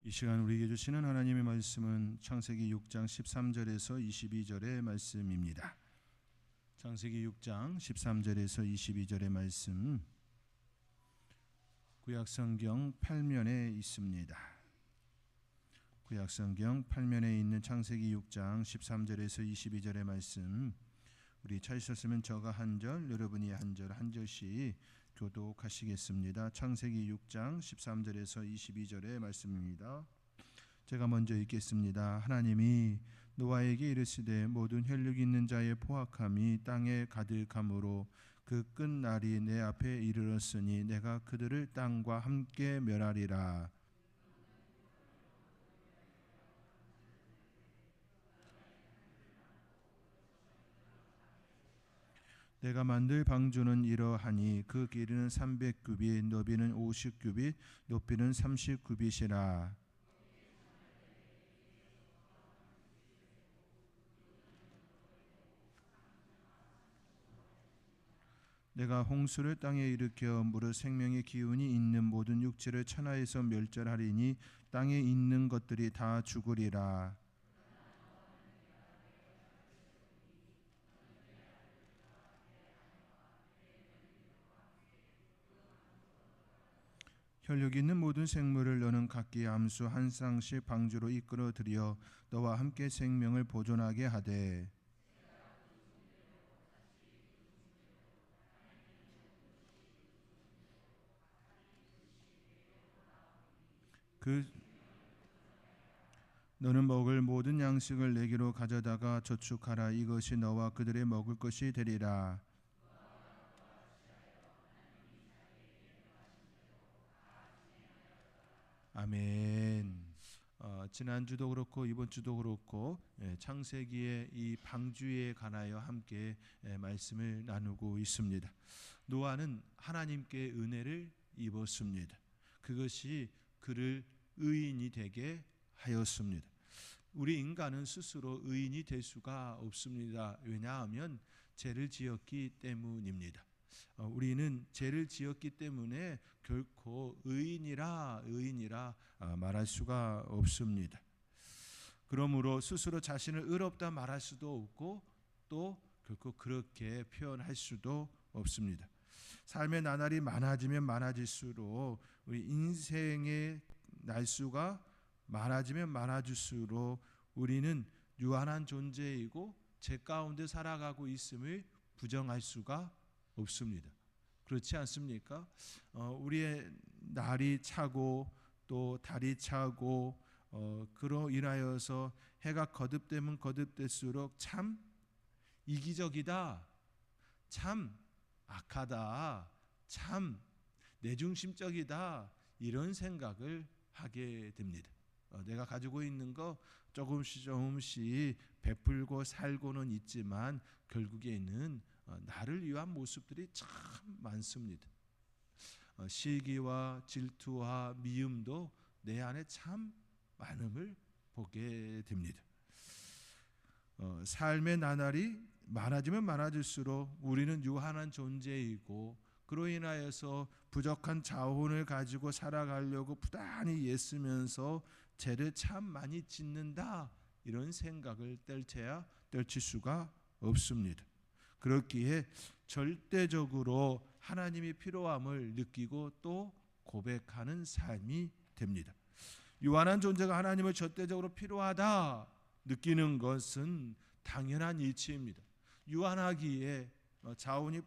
이 시간 우리에게 주시는 하나님의 말씀은 창세기 6장 13절에서 22절의 말씀입니다. 창세기 6장 13절에서 22절의 말씀, 구약성경 8면에 있습니다. 구약성경 8면에 있는 창세기 6장 13절에서 22절의 말씀, 우리 찾으셨으면 저가 한 절, 여러분이 한 절 한 절씩 교독하시겠습니다. 창세기 6장 13절에서 22절의 말씀입니다. 제가 먼저 읽겠습니다. 하나님이 노아에게 이르시되 모든 혈육 있는 자의 포악함이 땅에 가득함으로 그 끝날이 내 앞에 이르렀으니 내가 그들을 땅과 함께 멸하리라. 내가 만들 방주는 이러하니 그 길이는 300규빗, 너비는 50규빗, 높이는 30규빗이라. 내가 홍수를 땅에 일으켜 무릇 생명의 기운이 있는 모든 육체를 천하에서 멸절하리니 땅에 있는 것들이 다 죽으리라. 혈육 있는 모든 생물을 너는 각기 암수 한 쌍씩 방주로 이끌어 들여 너와 함께 생명을 보존하게 하되, 너는 먹을 모든 양식을 내게로 가져다가 저축하라. 이것이 너와 그들의 먹을 것이 되리라. 아멘. 지난주도 그렇고 이번 주도 그렇고 창세기의 이 방주에 관하여 함께 말씀을 나누고 있습니다. 노아는 하나님께 은혜를 입었습니다. 그것이 그를 의인이 되게 하였습니다. 우리 인간은 스스로 의인이 될 수가 없습니다. 왜냐하면 죄를 지었기 때문입니다. 우리는 죄를 지었기 때문에 결코 의인이라 말할 수가 없습니다. 그러므로 스스로 자신을 의롭다 말할 수도 없고 또 결코 그렇게 표현할 수도 없습니다. 삶의 나날이 많아지면 많아질수록 우리 인생의 날수가 많아지면 많아질수록 우리는 유한한 존재이고 죄 가운데 살아가고 있음을 부정할 수가 없습니다. 그렇지 않습니까? 우리의 날이 차고 또 달이 차고 그로 인하여서 해가 거듭되면 거듭될수록 참 이기적이다, 참 악하다, 참 내중심적이다, 이런 생각을 하게 됩니다. 내가 가지고 있는 거 조금씩 베풀고 살고는 있지만 결국에는 나를 위한 모습들이 참 많습니다. 시기와 질투와 미움도 내 안에 참 많음을 보게 됩니다. 삶의 나날이 많아지면 많아질수록 우리는 유한한 존재이고 그로 인하여서 부족한 자원을 가지고 살아가려고 부단히 애쓰면서 죄를 참 많이 짓는다, 이런 생각을 떨칠 수가 없습니다. 그렇기에 절대적으로 하나님의 필요함을 느끼고 또 고백하는 삶이 됩니다. 유한한 존재가 하나님을 절대적으로 필요하다 느끼는 것은 당연한 이치입니다. 유한하기에 자원이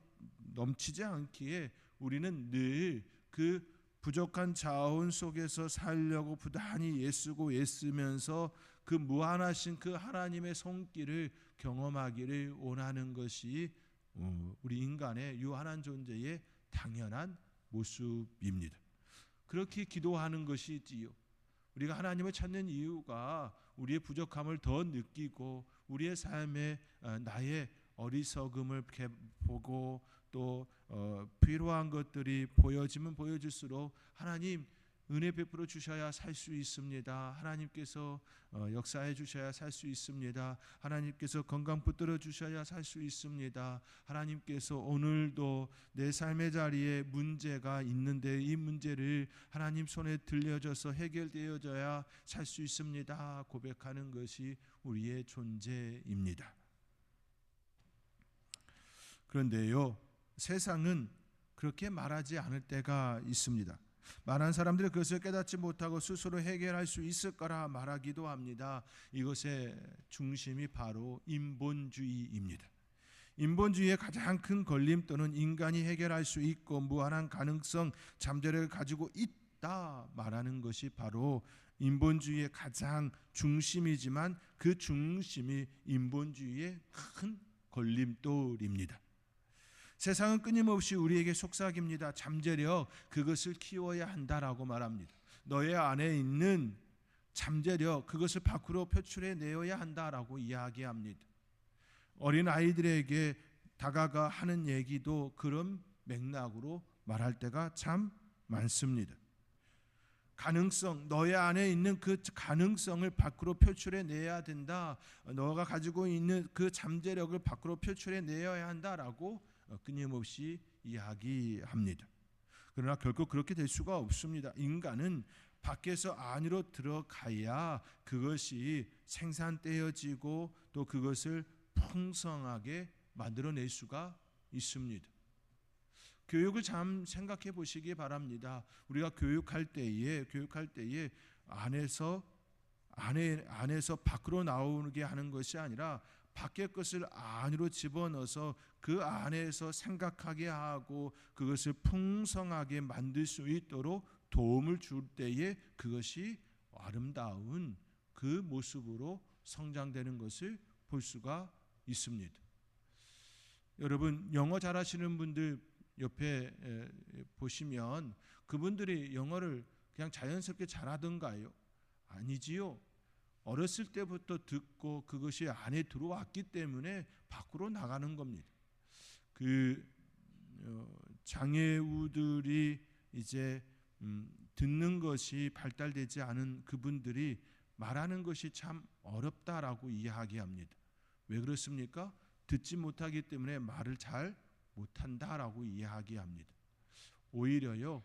넘치지 않기에 우리는 늘 그 부족한 자원 속에서 살려고 부단히 애쓰면서 그 무한하신 그 하나님의 손길을 경험하기를 원하는 것이 우리 인간의 유한한 존재의 당연한 모습입니다. 그렇게 기도하는 것이지요. 우리가 하나님을 찾는 이유가 우리의 부족함을 더 느끼고 우리의 삶에 나의 어리석음을 보고 또 필요한 것들이 보여지면 보여질수록 하나님, 은혜 베풀어 주셔야 살 수 있습니다. 하나님께서 역사해 주셔야 살 수 있습니다. 하나님께서 건강 붙들어 주셔야 살 수 있습니다. 하나님께서 오늘도 내 삶의 자리에 문제가 있는데 이 문제를 하나님 손에 들려줘서 해결되어져야 살 수 있습니다. 고백하는 것이 우리의 존재입니다. 그런데요, 세상은 그렇게 말하지 않을 때가 있습니다. 많은 사람들이 그것을 깨닫지 못하고 스스로 해결할 수 있을 거라 말하기도 합니다. 이것의 중심이 바로 인본주의입니다. 인본주의의 가장 큰 걸림돌은 인간이 해결할 수 있고 무한한 가능성, 잠재력을 가지고 있다 말하는 것이 바로 인본주의의 가장 중심이지만 그 중심이 인본주의의 큰 걸림돌입니다. 세상은 끊임없이 우리에게 속삭입니다. 잠재력, 그것을 키워야 한다라고 말합니다. 너의 안에 있는 잠재력, 그것을 밖으로 표출해 내어야 한다라고 이야기합니다. 어린 아이들에게 다가가 하는 얘기도 그런 맥락으로 말할 때가 참 많습니다. 가능성, 너의 안에 있는 그 가능성을 밖으로 표출해 내야 된다. 너가 가지고 있는 그 잠재력을 밖으로 표출해 내어야 한다라고 끊임없이 이야기합니다. 그러나 결코 그렇게 될 수가 없습니다. 인간은 밖에서 안으로 들어가야 그것이 생산되어지고 또 그것을 풍성하게 만들어낼 수가 있습니다. 교육을 참 생각해 보시기 바랍니다. 우리가 교육할 때에 안에서 밖으로 나오게 하는 것이 아니라 밖의 것을 안으로 집어넣어서 그 안에서 생각하게 하고 그것을 풍성하게 만들 수 있도록 도움을 줄 때에 그것이 아름다운 그 모습으로 성장되는 것을 볼 수가 있습니다. 여러분, 영어 잘하시는 분들 옆에 보시면 그분들이 영어를 그냥 자연스럽게 잘하던가요? 아니지요. 어렸을 때부터 듣고 그것이 안에 들어왔기 때문에 밖으로 나가는 겁니다. 장애우들이 이제 듣는 것이 발달되지 않은 그분들이 말하는 것이 참 어렵다라고 이야기합니다. 왜 그렇습니까? 듣지 못하기 때문에 말을 잘 못한다라고 이야기합니다. 오히려요.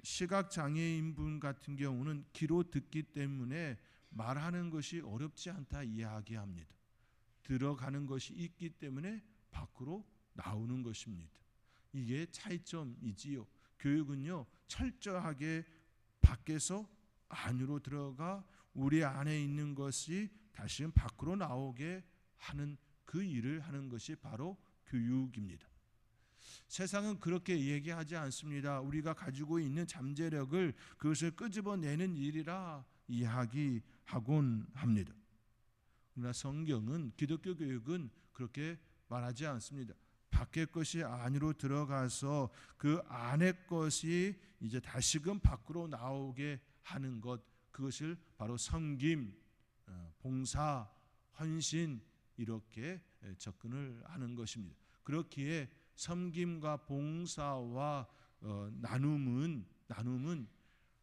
시각장애인분 같은 경우는 귀로 듣기 때문에 말하는 것이 어렵지 않다 이야기합니다. 들어가는 것이 있기 때문에 밖으로 나오는 것입니다. 이게 차이점이지요. 교육은요, 철저하게 밖에서 안으로 들어가 우리 안에 있는 것이 다시금 밖으로 나오게 하는 그 일을 하는 것이 바로 교육입니다. 세상은 그렇게 얘기하지 않습니다. 우리가 가지고 있는 잠재력을 그것을 끄집어내는 일이라 이야기하곤 합니다. 그러나 성경은, 기독교 교육은 그렇게 말하지 않습니다. 밖의 것이 안으로 들어가서 그 안의 것이 이제 다시금 밖으로 나오게 하는 것, 그것을 바로 섬김, 봉사, 헌신 이렇게 접근을 하는 것입니다. 그렇기에 섬김과 봉사와 나눔은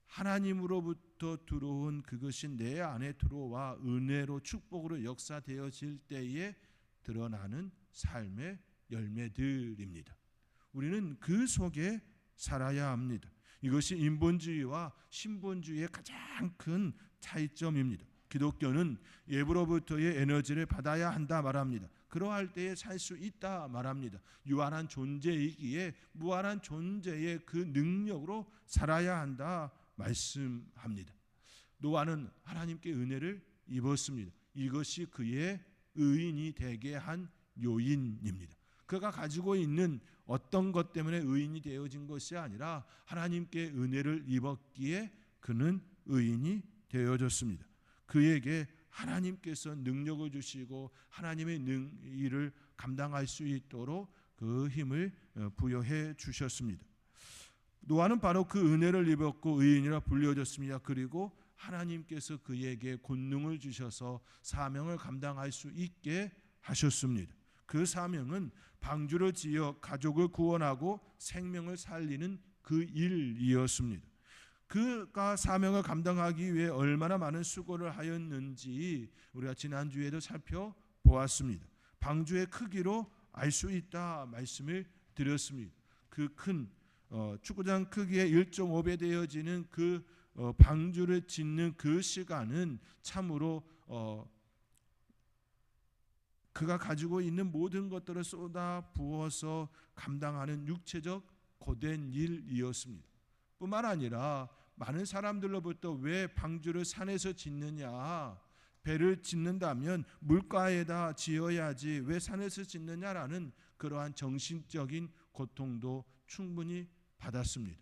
하나님으로부터 들어온 그것이 내 안에 들어와 은혜로 축복으로 역사되어질 때에 드러나는 삶의 열매들입니다. 우리는 그 속에 살아야 합니다. 이것이 인본주의와 신본주의의 가장 큰 차이점입니다. 기독교는 예부로부터의 에너지를 받아야 한다 말합니다. 그러할 때에 살 수 있다 말합니다. 유한한 존재이기에 무한한 존재의 그 능력으로 살아야 한다 말씀합니다. 노아는 하나님께 은혜를 입었습니다. 이것이 그의 의인이 되게 한 요인입니다. 그가 가지고 있는 어떤 것 때문에 의인이 되어진 것이 아니라 하나님께 은혜를 입었기에 그는 의인이 되어졌습니다. 그에게 하나님께서 능력을 주시고 하나님의 일을 감당할 수 있도록 그 힘을 부여해 주셨습니다. 노아는 바로 그 은혜를 입었고 의인이라 불려졌습니다. 그리고 하나님께서 그에게 권능을 주셔서 사명을 감당할 수 있게 하셨습니다. 그 사명은 방주를 지어 가족을 구원하고 생명을 살리는 그 일이었습니다. 그가 사명을 감당하기 위해 얼마나 많은 수고를 하였는지 우리가 지난주에도 살펴보았습니다. 방주의 크기로 알 수 있다 말씀을 드렸습니다. 그 큰 축구장 크기의 1.5배 되어지는 그 방주를 짓는 그 시간은 참으로 그가 가지고 있는 모든 것들을 쏟아 부어서 감당하는 육체적 고된 일이었습니다. 뿐만 아니라 많은 사람들로부터 왜 방주를 산에서 짓느냐, 배를 짓는다면 물가에다 지어야지 왜 산에서 짓느냐라는 그러한 정신적인 고통도 충분히 받았습니다.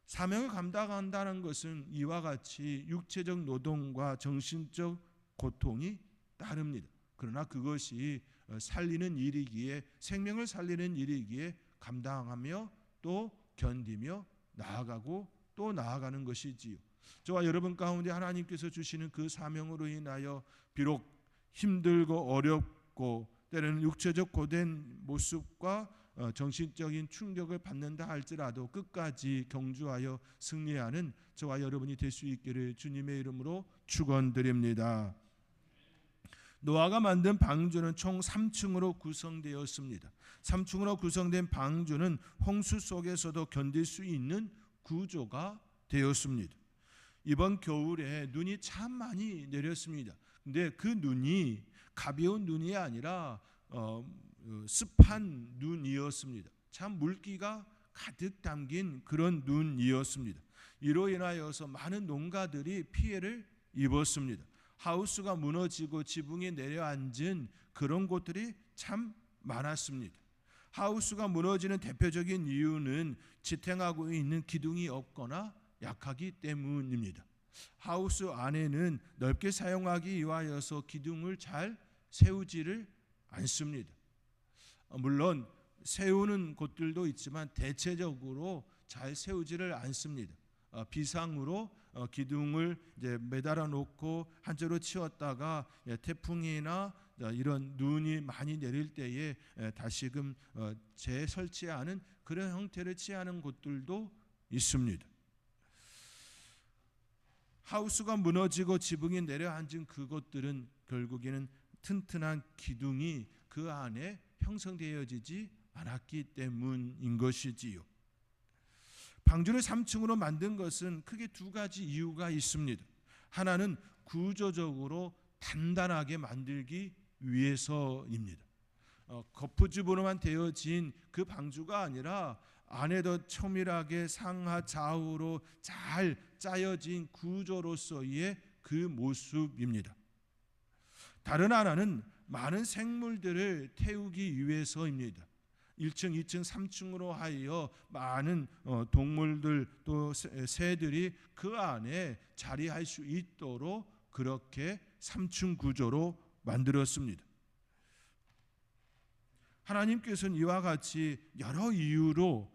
사명을 감당한다는 것은 이와 같이 육체적 노동과 정신적 고통이 따릅니다. 그러나 그것이 살리는 일이기에, 생명을 살리는 일이기에 감당하며 또 견디며 나아가고 또 나아가는 것이지요. 저와 여러분 가운데 하나님께서 주시는 그 사명으로 인하여 비록 힘들고 어렵고 때로는 육체적 고된 모습과 정신적인 충격을 받는다 할지라도 끝까지 경주하여 승리하는 저와 여러분이 될 수 있기를 주님의 이름으로 축원드립니다. 노아가 만든 방주는 총 3층으로 구성되었습니다. 3층으로 구성된 방주는 홍수 속에서도 견딜 수 있는 구조가 되었습니다. 이번 겨울에 눈이 참 많이 내렸습니다. 근데 그 눈이 가벼운 눈이 아니라 습한 눈이었습니다. 참 물기가 가득 담긴 그런 눈이었습니다. 이로 인하여서 많은 농가들이 피해를 입었습니다. 하우스가 무너지고 지붕에 내려앉은 그런 곳들이 참 많았습니다. 하우스가 무너지는 대표적인 이유는 지탱하고 있는 기둥이 없거나 약하기 때문입니다. 하우스 안에는 넓게 사용하기 위하여서 기둥을 잘 세우지를 않습니다. 물론 세우는 곳들도 있지만 대체적으로 잘 세우지를 않습니다. 비상으로 기둥을 이제 매달아 놓고 한쪽으로 치웠다가 태풍이나 이런 눈이 많이 내릴 때에 다시금 재설치하는 그런 형태를 취하는 곳들도 있습니다. 하우스가 무너지고 지붕이 내려앉은 그것들은 결국에는 튼튼한 기둥이 그 안에 형성되어지지 않았기 때문인 것이지요. 방주를 3층으로 만든 것은 크게 두 가지 이유가 있습니다. 하나는 구조적으로 단단하게 만들기 위해서입니다. 거푸집으로만 되어진 그 방주가 아니라 안에도 첨일하게 상하 좌우로 잘 짜여진 구조로서의 그 모습입니다. 다른 하나는 많은 생물들을 태우기 위해서입니다. 1층, 2층, 3층으로 하여 많은 동물들 또 새들이 그 안에 자리할 수 있도록 그렇게 3층 구조로 만들었습니다. 하나님께서는 이와 같이 여러 이유로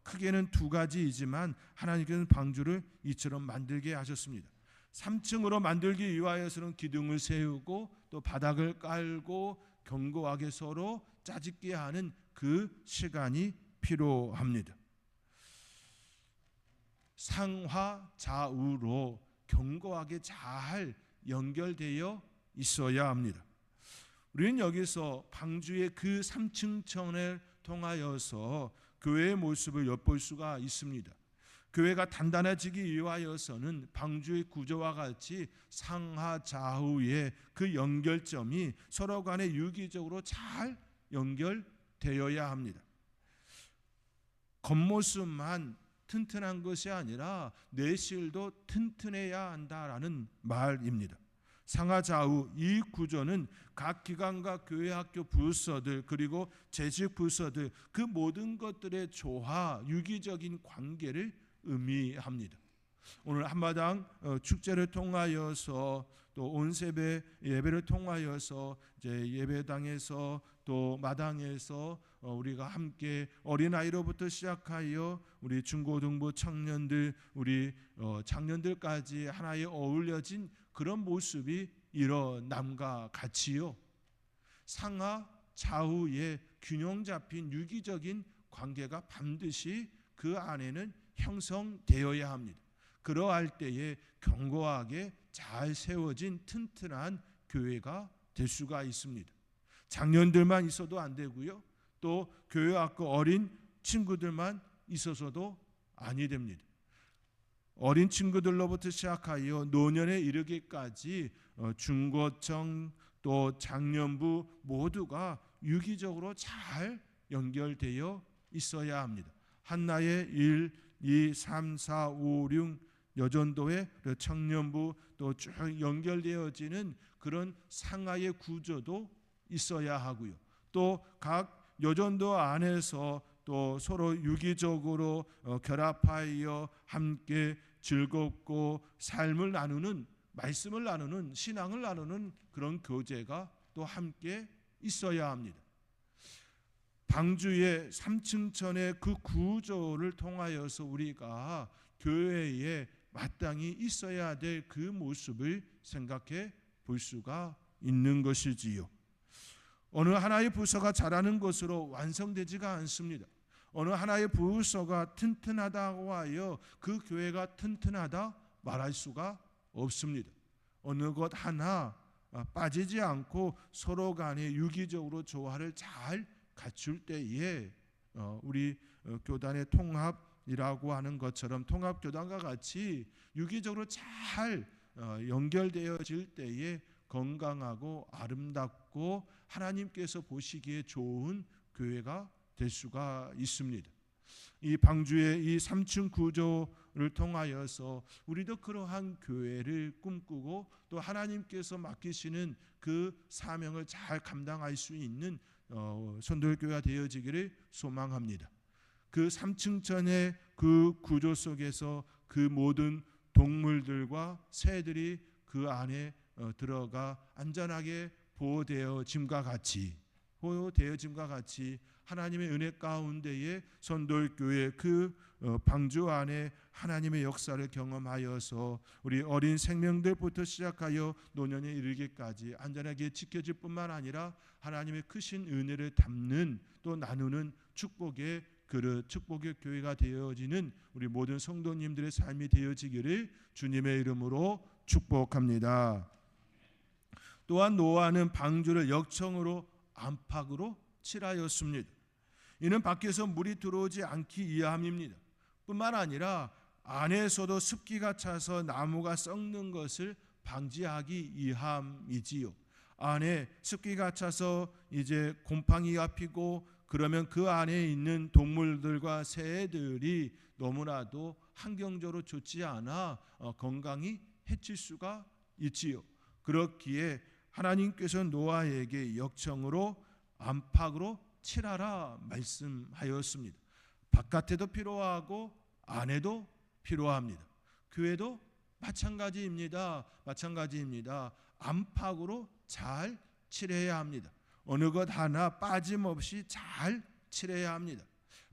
크게는 두 가지이지만 하나님께서는 방주를 이처럼 만들게 하셨습니다. 3층으로 만들기 위하여서는 기둥을 세우고 또 바닥을 깔고 견고하게 서로 짜집게 하는 그 시간이 필요합니다. 상하 좌우로 견고하게 잘 연결되어 있어야 합니다. 우리는 여기서 방주의 그 3층천을 통하여서 교회의 모습을 엿볼 수가 있습니다. 교회가 단단해지기 위하여서는 방주의 구조와 같이 상하 좌우의 그 연결점이 서로 간에 유기적으로 잘 연결되어야 합니다. 겉모습만 튼튼한 것이 아니라 내실도 튼튼해야 한다라는 말입니다. 상하 좌우 이 구조는 각 기관과 교회 학교 부서들 그리고 재직 부서들 그 모든 것들의 조화 유기적인 관계를 의미합니다. 오늘 한마당 축제를 통하여서 또 온세배 예배를 통하여서 이제 예배당에서 또 마당에서 우리가 함께 어린아이로부터 시작하여 우리 중고등부 청년들 우리 장년들까지 하나에 어울려진 그런 모습이 일어남과 같이요. 상하 좌우의 균형 잡힌 유기적인 관계가 반드시 그 안에는 형성되어야 합니다. 그러할 때에 견고하게 잘 세워진 튼튼한 교회가 될 수가 있습니다. 장년들만 있어도 안 되고요. 또 교회 왔고 어린 친구들만 있어서도 아니 됩니다. 어린 친구들로부터 시작하여 노년에 이르기까지 중고청 또 장년부 모두가 유기적으로 잘 연결되어 있어야 합니다. 한나의 1, 2, 3, 4, 5, 6 여전도의 청년부 또 쭉 연결되어지는 그런 상하의 구조도 있어야 하고요. 또 각 여전도 안에서 또 서로 유기적으로 결합하여 함께 즐겁고 삶을 나누는, 말씀을 나누는, 신앙을 나누는 그런 교제가 또 함께 있어야 합니다. 방주의 3층천의 그 구조를 통하여서 우리가 교회에 마땅히 있어야 될 그 모습을 생각해 볼 수가 있는 것이지요. 어느 하나의 부서가 잘하는 것으로 완성되지가 않습니다. 어느 하나의 부서가 튼튼하다고 하여 그 교회가 튼튼하다 말할 수가 없습니다. 어느 것 하나 빠지지 않고 서로 간에 유기적으로 조화를 잘 갖출 때에 우리 교단의 통합이라고 하는 것처럼 통합교단과 같이 유기적으로 잘 연결되어질 때에 건강하고 아름답고 하나님께서 보시기에 좋은 교회가 될 수가 있습니다. 이 방주의 이 3층 구조를 통하여서 우리도 그러한 교회를 꿈꾸고 또 하나님께서 맡기시는 그 사명을 잘 감당할 수 있는 선도교회가 되어지기를 소망합니다. 그 3층천의 그 구조 속에서 그 모든 동물들과 새들이 그 안에 들어가 안전하게 보호되어짐과 같이 하나님의 은혜 가운데에 선돌교회 그 방주 안에 하나님의 역사를 경험하여서 우리 어린 생명들부터 시작하여 노년에 이르기까지 안전하게 지켜질 뿐만 아니라 하나님의 크신 은혜를 담는 또 나누는 축복의 그릇, 축복의 교회가 되어지는 우리 모든 성도님들의 삶이 되어지기를 주님의 이름으로 축복합니다. 또한 노아는 방주를 역청으로 안팎으로 칠하였습니다. 이는 밖에서 물이 들어오지 않기 위함입니다. 뿐만 아니라 안에서도 습기가 차서 나무가 썩는 것을 방지하기 위함이지요. 안에 습기가 차서 이제 곰팡이가 피고 그러면 그 안에 있는 동물들과 새들이 너무나도 환경적으로 좋지 않아 건강이 해칠 수가 있지요. 그렇기에 하나님께서 노아에게 역청으로 안팎으로 칠하라 말씀하였습니다. 바깥에도 필요하고 안에도 필요합니다. 교회도 마찬가지입니다. 안팎으로 잘 칠해야 합니다. 어느 것 하나 빠짐없이 잘 칠해야 합니다.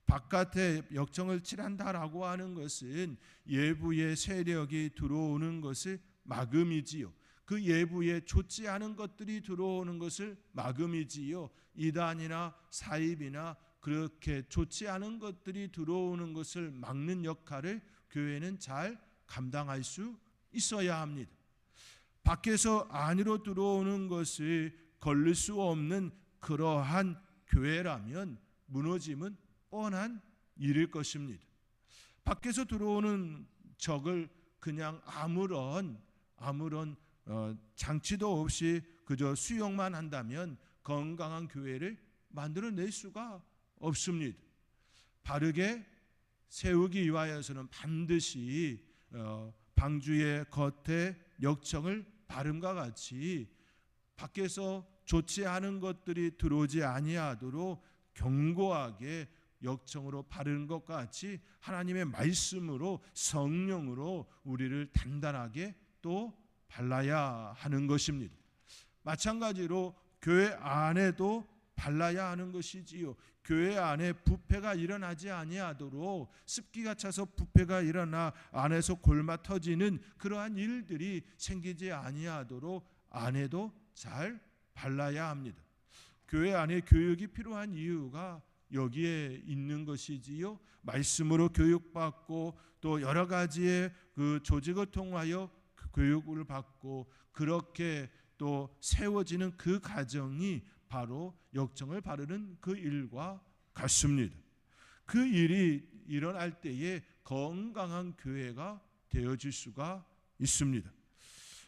바깥에 역청을 칠한다라고 하는 것은 예부의 세력이 들어오는 것을 막음이지요. 그 예부에 좋지 않은 것들이 들어오는 것을 막음이지요. 이단이나 사입이나 그렇게 좋지 않은 것들이 들어오는 것을 막는 역할을 교회는 잘 감당할 수 있어야 합니다. 밖에서 안으로 들어오는 것을 걸릴 수 없는 그러한 교회라면 무너짐은 뻔한 일일 것입니다. 밖에서 들어오는 적을 그냥 아무런 장치도 없이 그저 수용만 한다면 건강한 교회를 만들어낼 수가 없습니다. 바르게 세우기 위하여서는 반드시 방주의 겉에 역청을 바름과 같이 밖에서 좋지 않은 것들이 들어오지 아니하도록 견고하게 역청으로 바르는 것과 같이 하나님의 말씀으로 성령으로 우리를 단단하게 또 발라야 하는 것입니다. 마찬가지로 교회 안에도 발라야 하는 것이지요. 교회 안에 부패가 일어나지 아니하도록 습기가 차서 부패가 일어나 안에서 골마 터지는 그러한 일들이 생기지 아니하도록 안에도 잘 발라야 합니다. 교회 안에 교육이 필요한 이유가 여기에 있는 것이지요. 말씀으로 교육받고 또 여러 가지의 그 조직을 통하여 그 교육을 받고 그렇게 또 세워지는 그 가정이 바로 역정을 바르는 그 일과 같습니다. 그 일이 일어날 때에 건강한 교회가 되어질 수가 있습니다.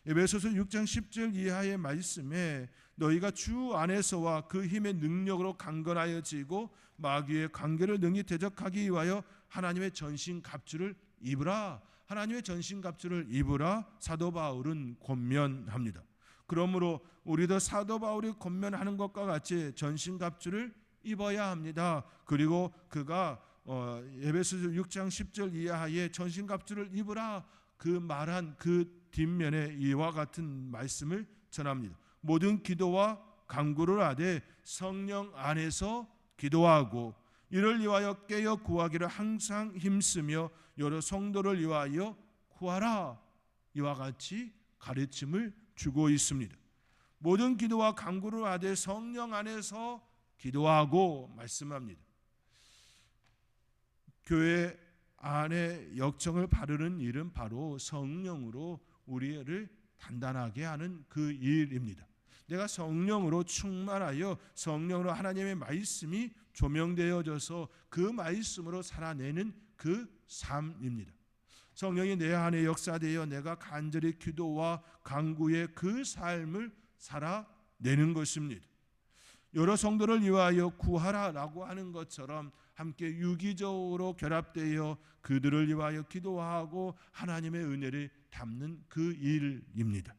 에베소서 6장 10절 이하의 말씀에 너희가 주 안에서와 그 힘의 능력으로 강건하여지고 마귀의 관계를 능히 대적하기 위하여 하나님의 전신갑주를 입으라. 하나님의 전신갑주를 입으라. 사도 바울은 권면합니다. 그러므로 우리도 사도 바울이 권면하는 것과 같이 전신갑주를 입어야 합니다. 그리고 그가 에베소서 6장 10절 이하의 전신갑주를 입으라 그 말한 그 뒷면에 이와 같은 말씀을 전합니다. 모든 기도와 간구를 하되 성령 안에서 기도하고 이를 위하여 깨어 구하기를 항상 힘쓰며 여러 성도를 위하여 구하라. 이와 같이 가르침을 주고 있습니다. 모든 기도와 간구를 하되 성령 안에서 기도하고 말씀합니다. 교회 안에 역정을 바르는 일은 바로 성령으로 우리를 단단하게 하는 그 일입니다. 내가 성령으로 충만하여 성령으로 하나님의 말씀이 조명되어져서 그 말씀으로 살아내는 그 삶입니다. 성령이 내 안에 역사되어 내가 간절히 기도와 간구의 그 삶을 살아내는 것입니다. 여러 성도를 위하여 구하라라고 하는 것처럼 함께 유기적으로 결합되어 그들을 위하여 기도하고 하나님의 은혜를 담는 그 일입니다.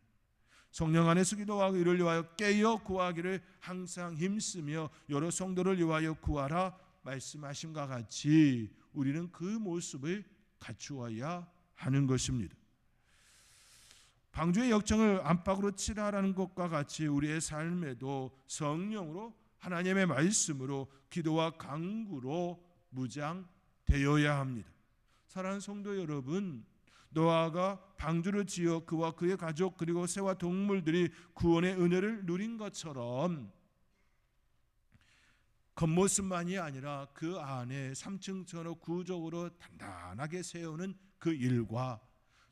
성령 안에서 기도하고 이를 위하여 깨어 구하기를 항상 힘쓰며 여러 성도를 위하여 구하라 말씀하신과 같이 우리는 그 모습을 갖추어야 하는 것입니다. 방주의 역정을 안팎으로 치라라는 것과 같이 우리의 삶에도 성령으로 하나님의 말씀으로 기도와 간구로 무장되어야 합니다. 사랑하는 성도 여러분, 노아가 방주를 지어 그와 그의 가족 그리고 새와 동물들이 구원의 은혜를 누린 것처럼 겉모습만이 아니라 그 안에 3층처럼 구조적으로 단단하게 세우는 그 일과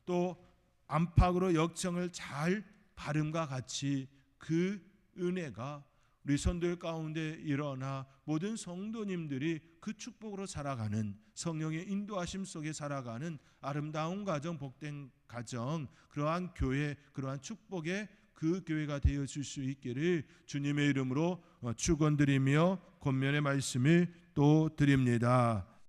또 안팎으로 역정을 잘 바름과 같이 그 은혜가 우리 성도들 가운데 일어나 모든 성도님들이 그 축복으로 살아가는 성령의 인도하심 속에 살아가는 아름다운 가정, 복된 가정, 그러한 교회, 그러한 축복의 그 교회가 되어질 수 있기를 주님의 이름으로 축원드리며 권면의 말씀을 또 드립니다.